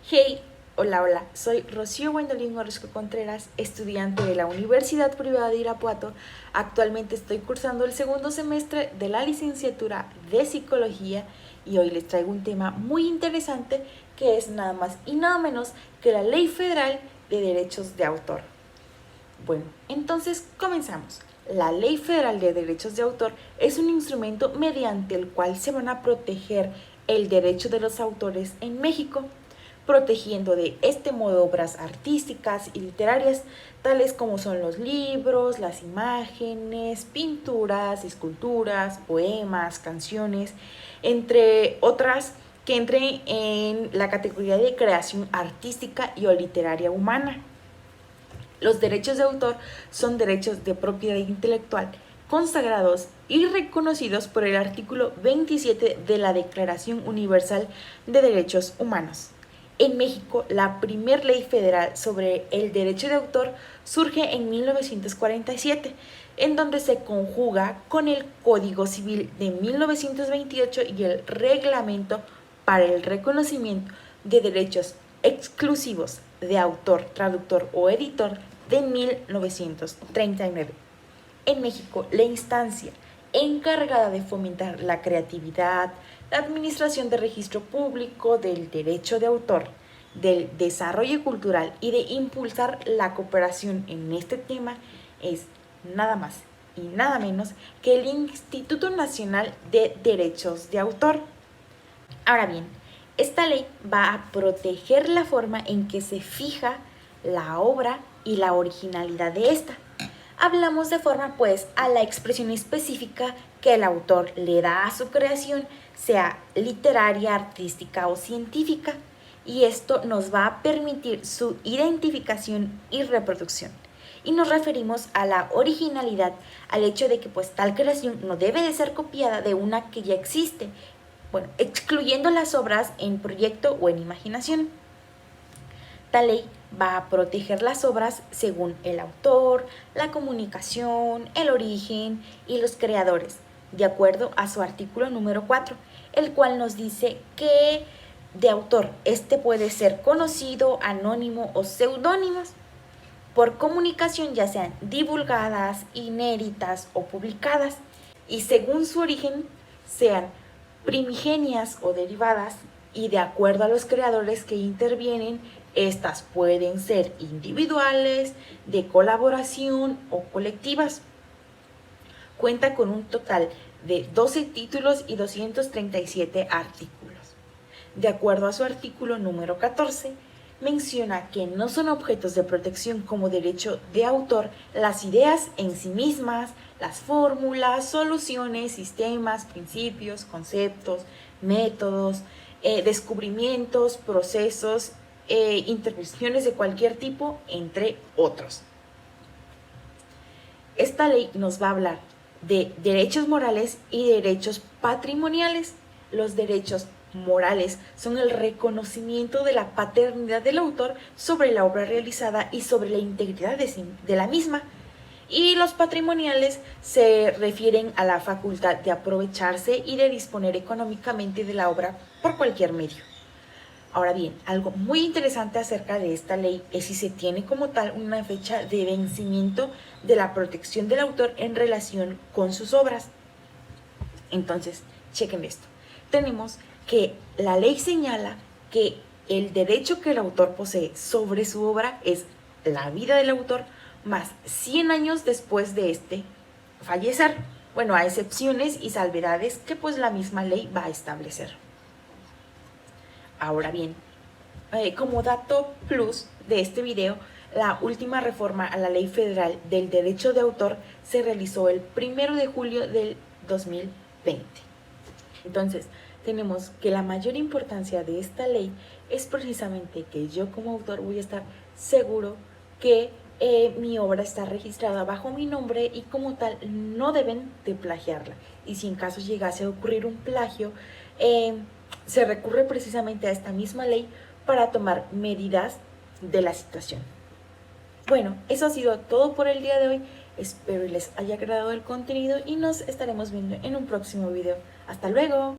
Hey, hola, soy Rocío Gwendolyn Orozco Contreras, estudiante de la Universidad Privada de Irapuato. Actualmente estoy cursando el segundo semestre de la licenciatura de Psicología y hoy les traigo un tema muy interesante que es nada más y nada menos que la Ley Federal de Derechos de Autor. Bueno, entonces comenzamos. La Ley Federal de Derechos de Autor es un instrumento mediante el cual se van a proteger el derecho de los autores en México, protegiendo de este modo obras artísticas y literarias, tales como son los libros, las imágenes, pinturas, esculturas, poemas, canciones, entre otras que entren en la categoría de creación artística y o literaria humana. Los derechos de autor son derechos de propiedad intelectual consagrados y reconocidos por el artículo 27 de la Declaración Universal de Derechos Humanos. En México, la primera ley federal sobre el derecho de autor surge en 1947, en donde se conjuga con el Código Civil de 1928 y el Reglamento para el reconocimiento de derechos exclusivos de autor, traductor o editor de 1939. En México, la instancia encargada de fomentar la creatividad, la administración de registro público del derecho de autor, del desarrollo cultural y de impulsar la cooperación en este tema es nada más y nada menos que el Instituto Nacional de Derechos de Autor. Ahora bien, esta ley va a proteger la forma en que se fija la obra y la originalidad de esta. Hablamos de forma pues a la expresión específica que el autor le da a su creación, sea literaria, artística o científica, y esto nos va a permitir su identificación y reproducción. Y nos referimos a la originalidad, al hecho de que pues tal creación no debe de ser copiada de una que ya existe, bueno, excluyendo las obras en proyecto o en imaginación. Tal ley va a proteger las obras según el autor, la comunicación, el origen y los creadores, de acuerdo a su artículo número 4, el cual nos dice que de autor este puede ser conocido, anónimo o seudónimos por comunicación, ya sean divulgadas, inéditas o publicadas, y según su origen sean primigenias o derivadas, y de acuerdo a los creadores que intervienen, estas pueden ser individuales, de colaboración o colectivas. Cuenta con un total de 12 títulos y 237 artículos. De acuerdo a su artículo número 14, menciona que no son objetos de protección como derecho de autor las ideas en sí mismas, las fórmulas, soluciones, sistemas, principios, conceptos, métodos, descubrimientos, procesos, intervenciones de cualquier tipo, entre otros. Esta ley nos va a hablar de derechos morales y derechos patrimoniales. Los derechos morales son el reconocimiento de la paternidad del autor sobre la obra realizada y sobre la integridad de la misma. Y los patrimoniales se refieren a la facultad de aprovecharse y de disponer económicamente de la obra por cualquier medio. Ahora bien, algo muy interesante acerca de esta ley es si se tiene como tal una fecha de vencimiento de la protección del autor en relación con sus obras. Entonces, chequen esto. Tenemos que la ley señala que el derecho que el autor posee sobre su obra es la vida del autor más 100 años después de este fallecer. Bueno, a excepciones y salvedades que pues la misma ley va a establecer. Ahora bien, como dato plus de este video, la última reforma a la Ley Federal del Derecho de Autor se realizó el 1 de julio del 2020. Entonces, tenemos que la mayor importancia de esta ley es precisamente que yo como autor voy a estar seguro que mi obra está registrada bajo mi nombre y como tal no deben de plagiarla. Y si en caso llegase a ocurrir un plagio, se recurre precisamente a esta misma ley para tomar medidas de la situación. Bueno, eso ha sido todo por el día de hoy. Espero les haya agradado el contenido y nos estaremos viendo en un próximo video. ¡Hasta luego!